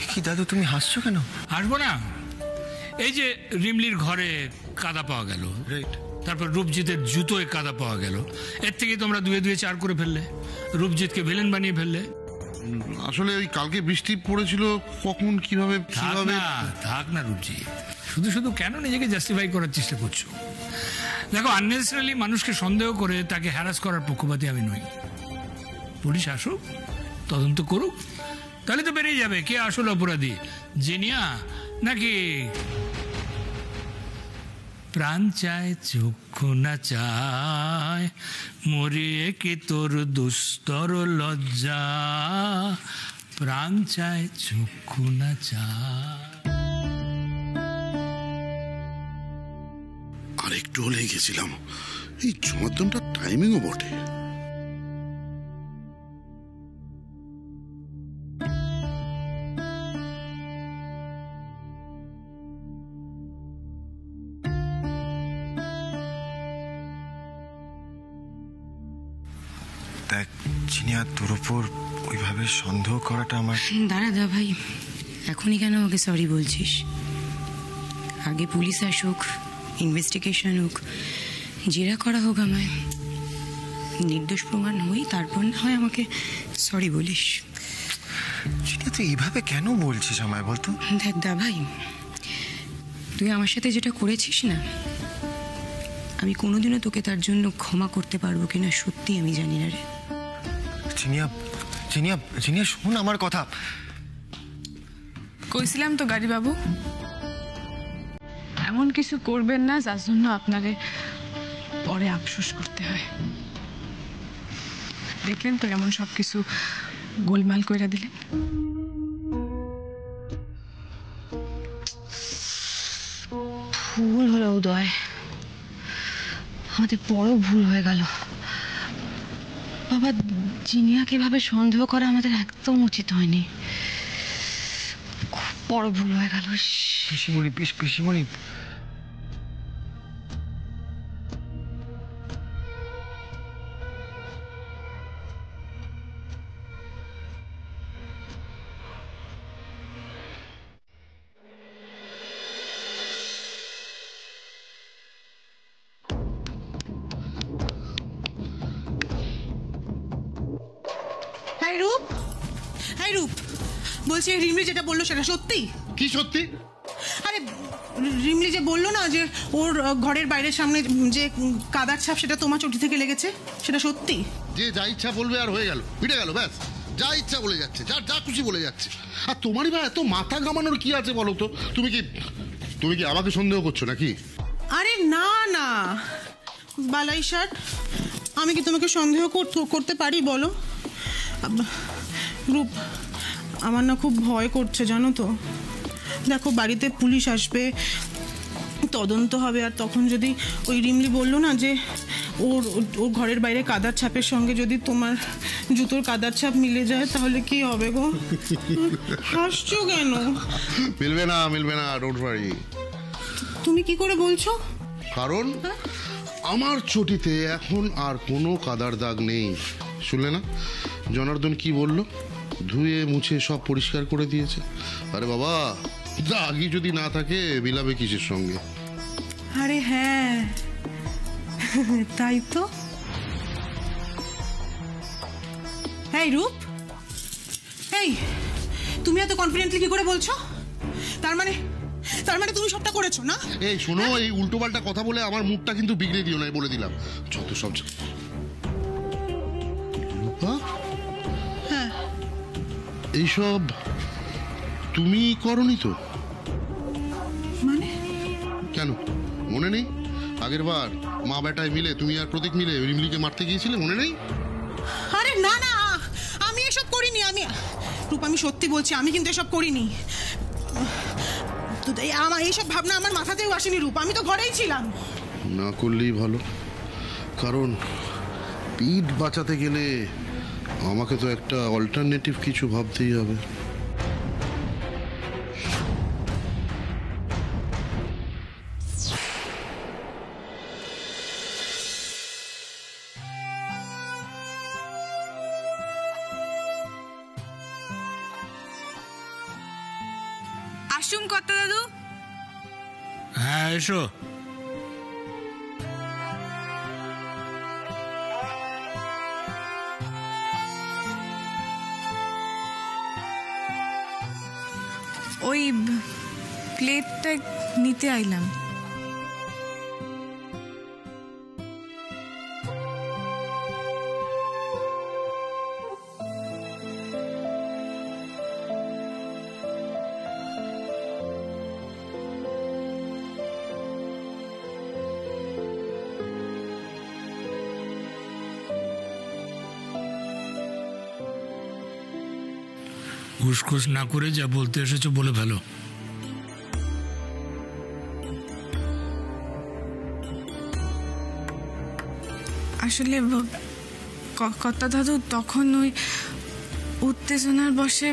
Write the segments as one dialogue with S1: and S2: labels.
S1: কি দাদু তুমি হাসছো কেন?
S2: হাসবো না? এই যে রিমলির ঘরে কাদা পাওয়া গেল, তারপর রূপজিতের জুতোয় কাদা পাওয়া গেল, এর থেকে তোমরা দুয়ে দুয়ে 4 করে ফেললে, রূপজিৎকে ভিলেন বানিয়ে ফেললে।
S3: আসলে ওই কালকে বৃষ্টি পড়েছিল, কখন কিভাবে
S2: থাক না রূপজিৎ, শুধু শুধু কেন নিজেকে জাস্টিফাই করার চেষ্টা করছো? দেখো, আননেসেসারিলি মানুষকে সন্দেহ করে তাকে হ্যারাস করার পক্ষপাতী আমি নই। পুলিশ আসুক, তদন্ত করুক, তাহলে তো বেরিয়ে যাবে কে আসল অপরাধী, জিনিয়া নাকি। প্রাণ চায় চক্ষু না চায়, মরিয়ে কি তোর দুস্তর লজ্জা, প্রাণ চায় চক্ষু না চায়।
S3: আর একটু হলেই গেছিলাম। এই জমাদ্দনটা টাইমিংও বটে।
S1: দেখ চিনিয়া, তোর ওপর ওইভাবে সন্দেহ করাটা আমার...
S4: দাঁড়া ভাই, এখনই কেন ওকে সরি বলছিস? আগে পুলিশ আসুক, ইনভেস্টিগেশন হোক, জেরা করা হোক, আমায় নির্দোষ প্রমাণ হই, তারপর না হয় আমাকে সরি বলিস।
S1: চিনিয়া তুই এইভাবে কেন বলছিস আমায় বলতো?
S4: দেখ দা ভাই, তুই আমার সাথে যেটা করেছিস না, আমি কোনোদিনও তোকে তার জন্য ক্ষমা করতে পারবো কিনা সত্যি আমি জানি না রে।
S1: চিনিয়া চিনিয়া চিনিয়া শোন আমার কথা।
S5: কইছিলাম তো গাড়ি বাবু, এমন কিছু করবেন না যার জন্য আপনারে পরে আফসোস করতে হয়। দেখলেন তো এমন সবকিছু গোলমাল কইরা দিলেন।
S4: ভুল হলো উদয়, আমাদের বড় ভুল হয়ে গেল বাবা। জিনিয়াকে এভাবে সন্দেহ করা আমাদের একদম উচিত হয়নি, খুব বড় ভুল হয়ে গেল।
S1: পিসিমণি পিসিমণি
S6: রূপ, বলছি রিমলি যেটা বললো সেটা সত্যি?
S3: কি সত্যি?
S6: আরে রিমলি যে বললো না যে ওর ঘরের বাইরের সামনে যে কাদার ছাপ সেটা তোমার চটি থেকে লেগেছে, সেটা সত্যি?
S3: যে যা ইচ্ছা বলবে আর হয়ে গেল, মিটে গেল, ব্যাস। যা ইচ্ছা বলে যাচ্ছে, যা খুশি বলে যাচ্ছে। আর তোমারই বা এত মাথা ঘামানোর কি আছে বলো তো? তুমি কি আমাকে সন্দেহ করছো নাকি?
S6: আরে না না বালাই ষাট, আমি কি তোমাকে সন্দেহ করতে পারি বলো? রূপ, আমার না খুব ভয় করছে জানো তো। দেখো, বাড়িতে পুলিশ আসবে, তদন্ত হবে, আর তখন যদি ওই রিমলি বললো না যে ওর ঘরের বাইরে কাদার ছাপের সঙ্গে যদি তোমার জুতোর কাদার ছাপ মিলে যায়, তাহলে কি হবে গো? হাসছো কেন?
S3: মিলবে না, ডোন্ট ওয়ারি।
S6: তুমি কি করে বলছো?
S3: কারণ আমার চটিতে এখন আর কোনো কাদার দাগ নেই। শুনলে না জনার্দন কি বললো? ধুয়ে মুছে সব পরিষ্কার করে দিয়েছে। আরে বাবা, দাগই যদি না থাকে বিলাবে কিসের সঙ্গে?
S6: আরে হ্যাঁ, তাই তো। এই রূপ, এই তুমি এত কনফিডেন্টলি কি করে বলছো? তার মানে তুমি সবটা করেছো না?
S3: এই শোনো, এই উল্টোপাল্টা কথা বলে আমার মুখটা কিন্তু বিগড়ে দিও না, বলে দিলাম। যত সব।
S6: হ্যাঁ,
S3: এইসব তুমি করনি তো?
S6: মানে
S3: কেন মনে নেই? আগের বার মা বেটায় মিলে তুমি আর প্রতীক মিলে রিমলিকে মারতে গিয়েছিলে, মনে নেই?
S6: আরে না না, আমি এসব করিনি। রূপ, আমি সত্যি বলছি, আমি কিন্তু এসব করিনি। আমার এইসব ভাবনা আমার মাথাতেও আসেনি রূপ, আমি তো ঘরেই ছিলাম।
S3: না করলেই ভালো, কারণ পিঠ বাঁচাতে গেলে আমাকে তো একটা অল্টারনেটিভ কিছু ভাবতেই হবে।
S7: ওয়াশরুম কর্তা দাদু।
S2: হ্যাঁ এসো।
S7: ওই প্লেটটা নিতে আইলাম।
S2: ঘুষখুস না করে যা বলতে এসেছো বলে ফেলো।
S7: আসলে কর্তা দাদু, তখন ওই উত্তেজনার বশে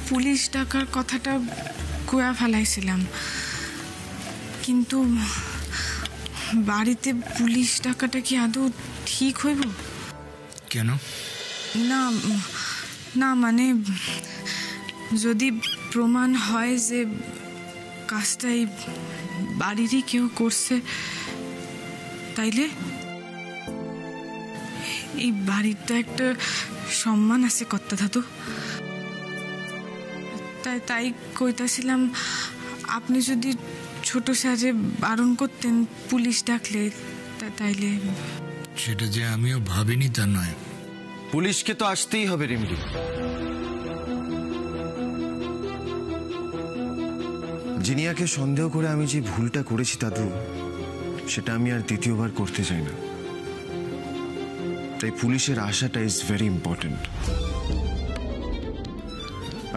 S7: পুলিশ ডাকার কথাটা কুয়া ফেলাইছিলাম, কিন্তু বাড়িতে পুলিশ ডাকাটা কি আদৌ ঠিক হইব?
S2: কেন?
S7: না না, মানে যদি প্রমাণ হয় যে কাজটা এই বাড়িরই কেউ করছে, তাইলে এই বাড়িটা একটা সম্মান আছে কর্তা দাদু। তাই কইতাছিলাম, আপনি যদি ছোট সাজে বারণ করতেন পুলিশ ডাকলে, তাইলে।
S2: সেটা যে আমিও ভাবিনি তা নয়।
S1: পুলিশকে তো আসতেই হবে রিমলি। জিনিয়াকে সন্দেহ করে আমি যে ভুলটা করেছি দাদু, সেটা আমি আর দ্বিতীয়বার করতে চাই না। তাই পুলিশের আশাটা ইজ ভেরি ইম্পর্টেন্ট।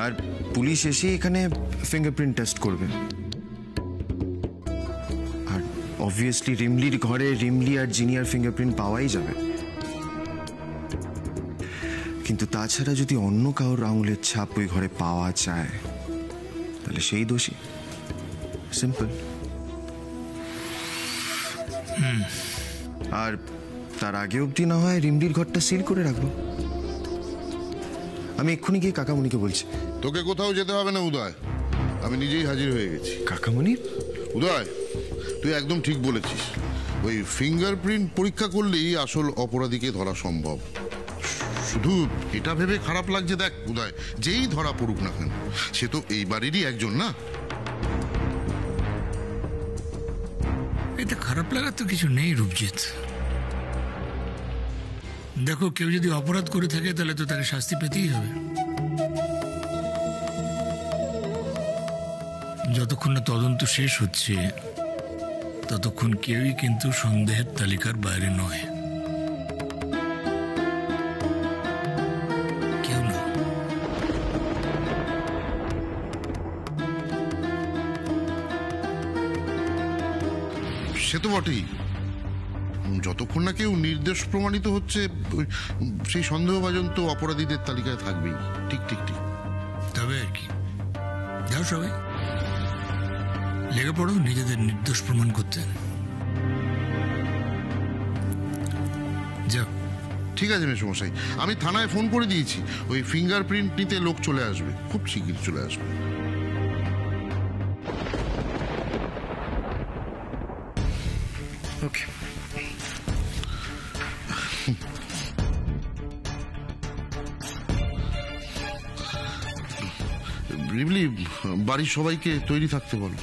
S1: আর পুলিশ এসে এখানে ফিঙ্গারপ্রিন্ট টেস্ট করবে, আর অবভিয়াসলি রিমলির ঘরে রিমলি আর জিনিয়ার ফিঙ্গারপ্রিন্ট পাওয়াই যাবে। কিন্তু তাছাড়া যদি অন্য কারোর আঙুলের ছাপ ওই ঘরে পাওয়া যায়, তাহলে সেই দোষী। সিম্পল। আর তার আগে অবধি না হয় রিমলির ঘরটা সিল করে রাখবো। আমি এক্ষুনি গিয়ে কাকামণিকে বলছি।
S3: তোকে কোথাও যেতে হবে না উদয়, আমি নিজেই হাজির হয়ে গেছি।
S1: কাকামণি?
S3: উদয়, তুই একদম ঠিক বলেছিস। ওই ফিঙ্গারপ্রিন্ট পরীক্ষা করলেই আসল অপরাধীকে ধরা সম্ভব। শুধু এটা ভেবে খারাপ লাগছে, দেখ উদয়, যেই ধরা পড়ুক না কেন, সে তো এই বাড়িরই একজন না।
S2: এতে খারাপ লাগার তো কিছু নেই রূপজিৎ। দেখো, কেউ যদি অপরাধ করে থাকে তাহলে তো তাকে শাস্তি পেতেই হবে। যতক্ষণ না তদন্ত শেষ হচ্ছে ততক্ষণ কেউই কিন্তু সন্দেহের তালিকার বাইরে নয়। কেউ না।
S3: সে তো বটেই। যতক্ষণ না কেউ নির্দোষ প্রমাণিত হচ্ছে, সেই সন্দেহভাজন তো অপরাধীদের তালিকায় থাকবেই। ঠিক ঠিক ঠিক।
S2: তবে আর কি, যাও সবাই লেগে পড়ো নিজেদের নির্দোষ প্রমাণ করতে। যাও।
S3: ঠিক আছে মেসোমশাই, আমি থানায় ফোন করে দিয়েছি। ওই ফিঙ্গারপ্রিন্ট নিতে লোক চলে আসবে, খুব শিগগির চলে আসবে।
S1: ওকে।
S3: রিমলি, বাড়ির সবাইকে তৈরি থাকতে বলো।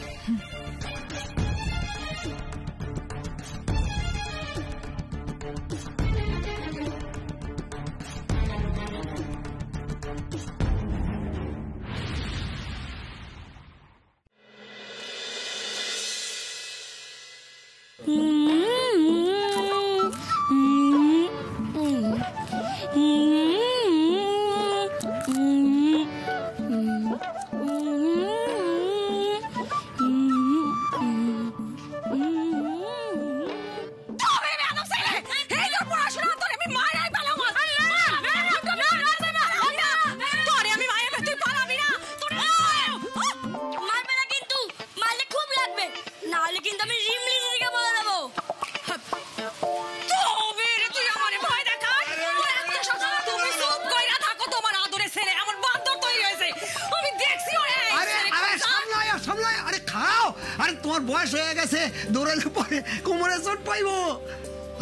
S8: তোরে তোমার বয়স হয়ে গেছে, দৌড়ালে পরে কোমরে চোট পাইবো।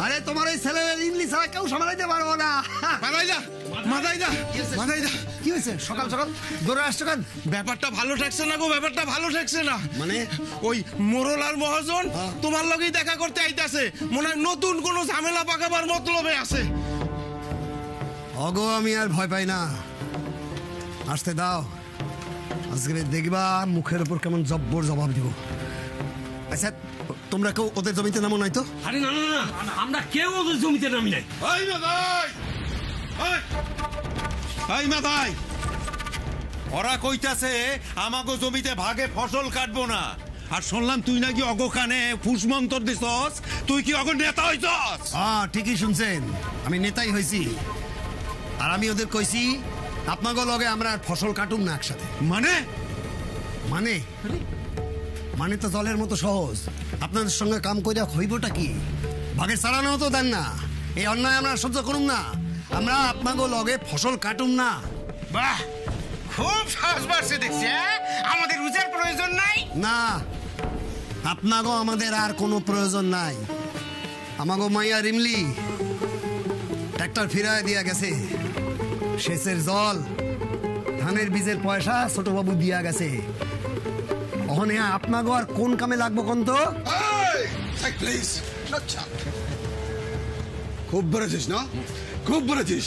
S8: আরে তোমার এই ছেলে ইংলিশ ছাড়া কেউ সামলাইতে পারবো না। কি হয়েছে সকাল সকাল দৌড়ে আসছো কেন?
S1: ব্যাপারটা ভালো ঠেকছে না গো, ব্যাপারটা ভালো ঠেকছে না।
S8: মানে
S1: ওই মোরল আর মহাজন তোমার লগেই দেখা করতে আইতাছে, মনে হয় নতুন কোনো ঝামেলা পাকাবার মতলবে আছে।
S8: অগো আমি আর ভয় পাই না, আসতে দাও। আজকে দেখবা মুখের উপর কেমন জব্বর জবাব দিব। আচ্ছা তোমরা কেউ ওদের জমিতে নামো নাই তো?
S9: আরে না না না, আমরা কেউ ওদের জমিতে নামি নাই।
S10: ওরা কইতাছে আমাগো জমিতে ভাগে ফসল কাটবো না। আর শুনলাম তুই নাকি অগোখানে ফুসমন্তর দিছস, তুই কি অগো নেতা হইছস?
S8: ঠিকই শুনছেন, আমি নেতাই হয়েছি। আর আমি ওদের কইছি আপনাকে লগে আমরা আর ফসল কাটুম না একসাথে।
S10: মানে
S8: মানে মানে তো জলের মতো সহজ। আপনাদের সঙ্গে কাম কইরা হইবটা কি? ভাগে চালানো তো দেন না, এই অন্যায় আমরা সহ্য করুম না। আমরা আপনাকে লগে ফসল কাটুম না।
S1: বাহ, খুব সাহস বাড়ছে দেখছি। আমাদের বুঝার প্রয়োজন নাই
S8: না, আপনাগো আমাদের আর কোনো প্রয়োজন নাই। আমাগো মাইয়া রিমলি ট্রাক্টর ফিরায় দিয়া গেছে, সেচের জল, ধানের বীজের পয়সা ছোটবাবু দিয়া গেছে। ওখানে আপনাগো আর কোন কামে লাগবো কোন তো?
S3: খুব বেড়েছিস না, খুব বেড়েছিস।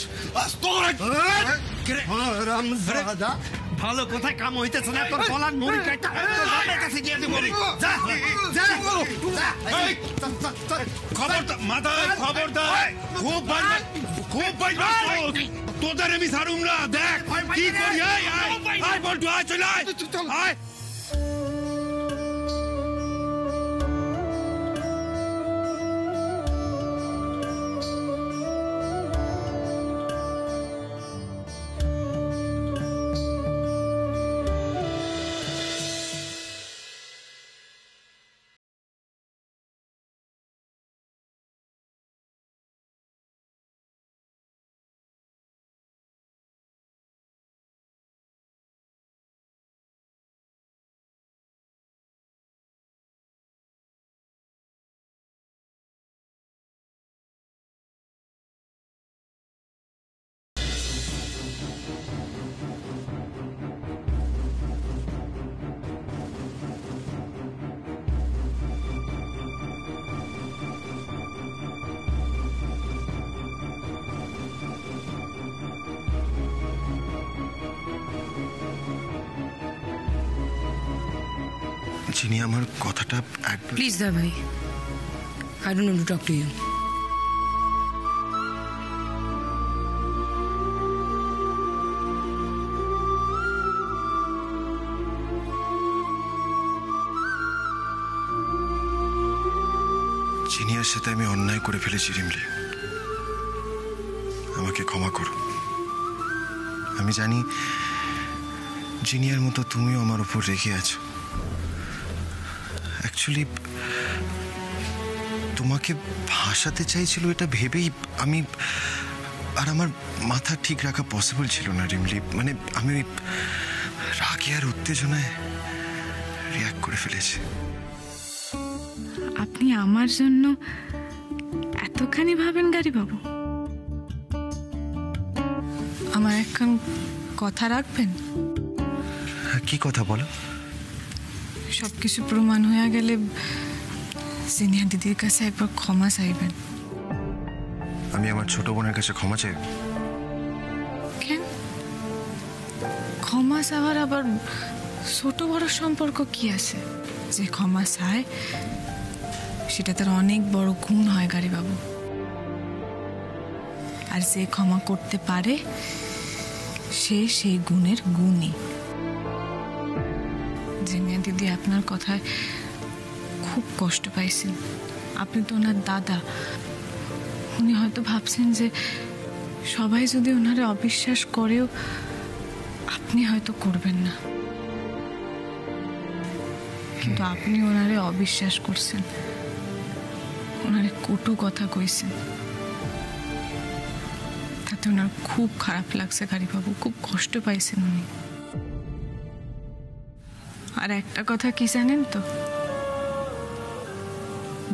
S8: ভালো কোথায় কাম হইতেছে না, তোর গলার মুড়ি কাটা কাছে দিয়ে দিব।
S10: খবরদার মাথায় খবরদার, খুব তোদের আমি ছাড়ুম না। দেখ কি করি। আয় বলটু, আয় চলে আয়।
S1: চিনি, আমার কথাটা
S4: প্লিজ দা ভাই, I don't want to talk to you.
S1: চিনিয়ার সাথে আমি অন্যায় করে ফেলেছি রিমলি, আমাকে ক্ষমা করো। আমি জানি জিনিয়ার মতো তুমিও আমার উপর রেগে আছো। অ্যাকচুয়ালি তোমাকে ভাসাতে চাইছিল এটা ভেবেই আমি, আর আমার মাথা ঠিক রাখা পসিবল ছিল না রিমলি। মানে আমি ওই রাগে আর উত্তেজনায় রিয়াক্ট করে ফেলেছি।
S7: আপনি আমার জন্য এতখানি ভাবেন গাড়ি বাবু? আমার একখান কথা রাখবেন?
S1: কি কথা বলো?
S7: সবকিছু প্রমাণ হয়ে গেলে সিনিয়র দিদির কাছে একবার ক্ষমা চাইবেন।
S1: আমি আমার ছোট বোনের কাছে ক্ষমা চাই?
S7: কেন? ক্ষমা চাওয়ার আবার ছোট বড় সম্পর্ক কি আছে? যে ক্ষমা চায় সেটা তার অনেক বড় গুণ হয় গাড়ি বাবু। আর যে ক্ষমা করতে পারে সে সেই গুণের গুণী। জিনিয়া দিদি আপনার কথায় খুব কষ্ট পাইছেন। আপনি তো ওনার দাদা, উনি হয়তো ভাবছেন যে সবাই যদি ওনারে অবিশ্বাস করেও আপনি হয়তো করবেন না, কিন্তু আপনি ওনারে অবিশ্বাস করছেন, ওনারে কটু কথা কইছেন। তাতে ওনার খুব খারাপ লাগছে গাড়ি বাবু, খুব কষ্ট পাইছেন উনি। আর একটা কথা কি জানেন তো,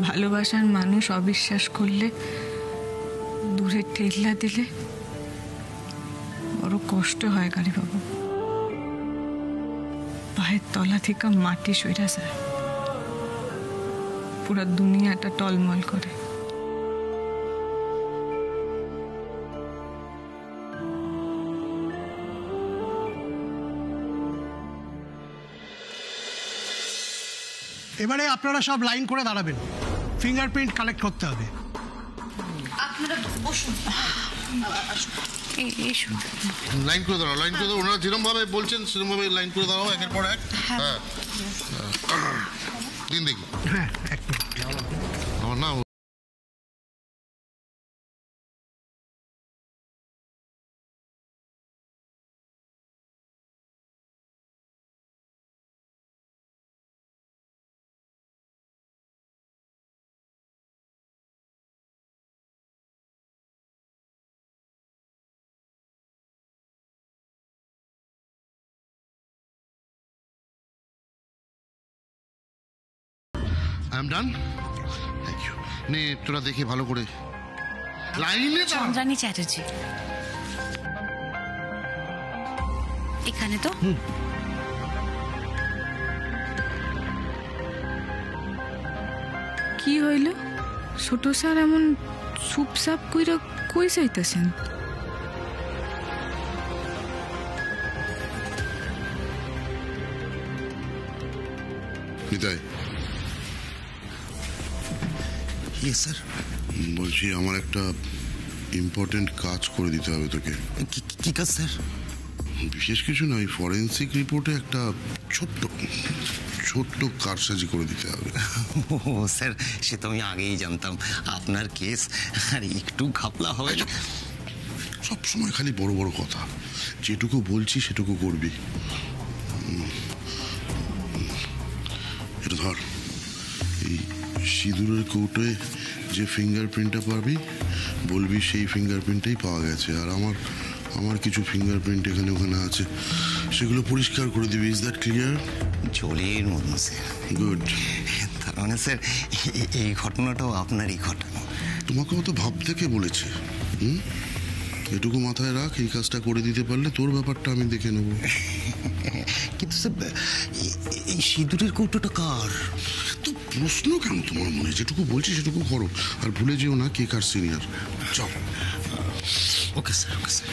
S7: ভালোবাসার মানুষ অবিশ্বাস করলে, দূরে ঠেলা দিলে বড় কষ্ট হয় কালী বাবু। পায়ের তলা থেকে মাটি সইরা যায়, পুরো দুনিয়াটা টলমল করে।
S11: এবারে আপনারা সব লাইন করে দাঁড়াবেন, ফিঙ্গারপ্রিন্ট কালেক্ট করতে হবে।
S4: আপনারা বসুন, এসো।
S3: লাইন করে দাঁড়াও, লাইন করে দাও। ওনারা যেরকম ভাবে বলছেন সেরকম ভাবে লাইন করে দাঁড়াও, একের পর এক। হ্যাঁ, দিন দেখি।
S11: হ্যাঁ, এক মিনিট।
S3: আমার না I am done. Thank you. নে তোরা দেখে ভালো করে লাইনে।
S4: চন্দ্রানী চ্যাটার্জি এখানে তো?
S7: কি হইল ছোট স্যার এমন চুপচাপ কইরা কই যাইতেছেন?
S3: নিতাই,
S1: স্যার।
S3: বলছি আমার একটা ইম্পর্টেন্ট কাজ করে দিতে হবে তোকে।
S1: কি কাজ স্যার?
S3: বিশেষ কিছু নয়, ফরেন্সিক রিপোর্টে একটা ছোট্ট কারসাজি করে দিতে হবে।
S1: ও স্যার, সে তো আমি আগেই জানতাম আপনার কেস আর একটু ঘাপলা হবে।
S3: সব সময় খালি বড় বড় কথা, যেটুকু বলছি সেটুকু করবি। এটা ধর, এই সিঁদুরের কৌটোয় যে ফিঙ্গারপ্রিন্টটা পাবি বলবি সেই ফিঙ্গারপ্রিন্টটাই পাওয়া গেছে। আর আমার কিছু ফিঙ্গারপ্রিন্ট এখানে ওখানে আছে, সেগুলো পরিষ্কার করে দিবি। Is that clear?
S1: জলের মতন স্যার।
S3: গুড।
S1: তার মানে স্যার এই ঘটনাটাও আপনারই ঘটনা?
S3: তোমাকে তো ভাব থেকে বলেছে। এটুকু মাথায় রাখ, এই কাজটা করে দিতে পারলে তোর ব্যাপারটা আমি দেখে নেব।
S1: কিন্তু স্যার এই সিঁদুরের কৌটোটা কার?
S3: তো প্রশ্ন কেন তোমার মনে? যেটুকু বলছি সেটুকু করো, আর ভুলে যেও না কে কার সিনিয়র। চল।
S1: Okay sir, okay sir.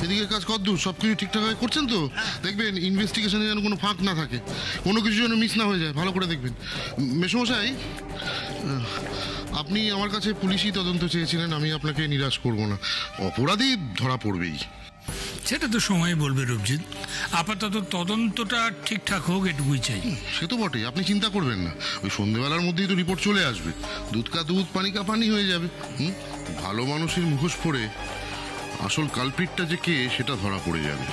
S3: এদিকের কাজ কদ্দূর? সব কিছু ঠিকঠাক করছেন তো? দেখবেন ইনভেস্টিগেশনে যেন কোনো ফাঁক না থাকে, কোনো কিছু যেন মিস না হয়ে যায়, ভালো করে দেখবেন। মেসমশাই, আপনি আমার কাছে পুলিশি তদন্ত চেয়েছিলেন, আমি আপনাকে নিরাশ করব না। অপরাধী ধরা পড়বেই।
S2: সেটা তো সময় বলবে রূপজিৎ। আপাতত তদন্তটা ঠিকঠাক হোক, এটুকুই চাই।
S3: সে তো বটেই, আপনি চিন্তা করবেন না। ওই সন্ধ্যেবেলার মধ্যেই তো রিপোর্ট চলে আসবে। দুধ কা দুধ, পানি কা পানি হয়ে যাবে। ভালো মানুষের মুখোশ পড়ে আসল কালপিটটা যে কে সেটা ধরা পড়ে যাবে।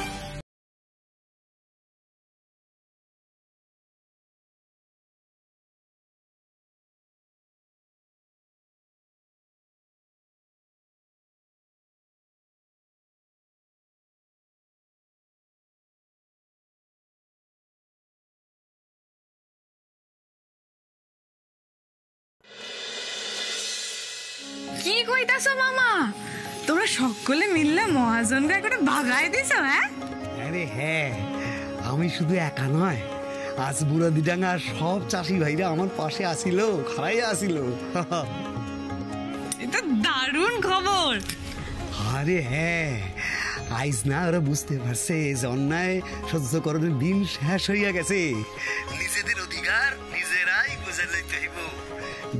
S7: কি কইতাছো মামা? তোমরা সকলে মিললে মহাজনকে একটা ভাগাই দিছ? হ্যাঁ,
S8: আরে হ্যাঁ, আমি শুধু একা নয়, আজ বুড়া দিডাঙ্গা সব চাষি ভাইরা আমার পাশে আসিল, খাড়াই আসিল।
S7: এটা দারুণ খবর।
S8: আরে হ্যাঁ, আইজ না ওরা বুঝতে পারছে যে অন্যায় সহ্য করার দিন শেষ হইয়া গেছে। নিজেদের অধিকার নিজেরাই বুঝে লইতে হইব,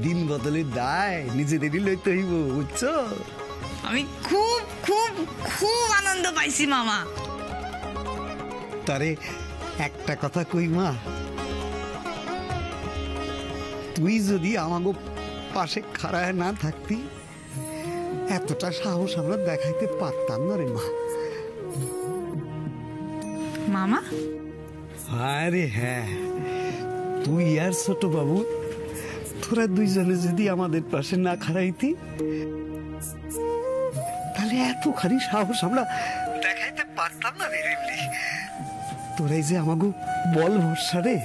S8: দিন বদলের দায় নিজেদেরই লইতে হইব, বুঝছো?
S12: আমি খুব খুব খুব আনন্দ পাইছি মামা।
S8: তারে একটা কথা কই মা, তুই যদি আমাগো পাশে খাড়ায় না থাকতি এতটা সাহস আমরা দেখাইতে পারতাম না রে মা।
S12: মামা?
S8: আরে হ্যাঁ, তুই আর ছোট বাবু তোরা দুইজনে যদি আমাদের পাশে না খাড়াইতি তাহলে এতখানি সাহস আমরা দেখাইতে পারতাম না রে রিমলি। তোরাই যে আমাগো বল ভরসা রে।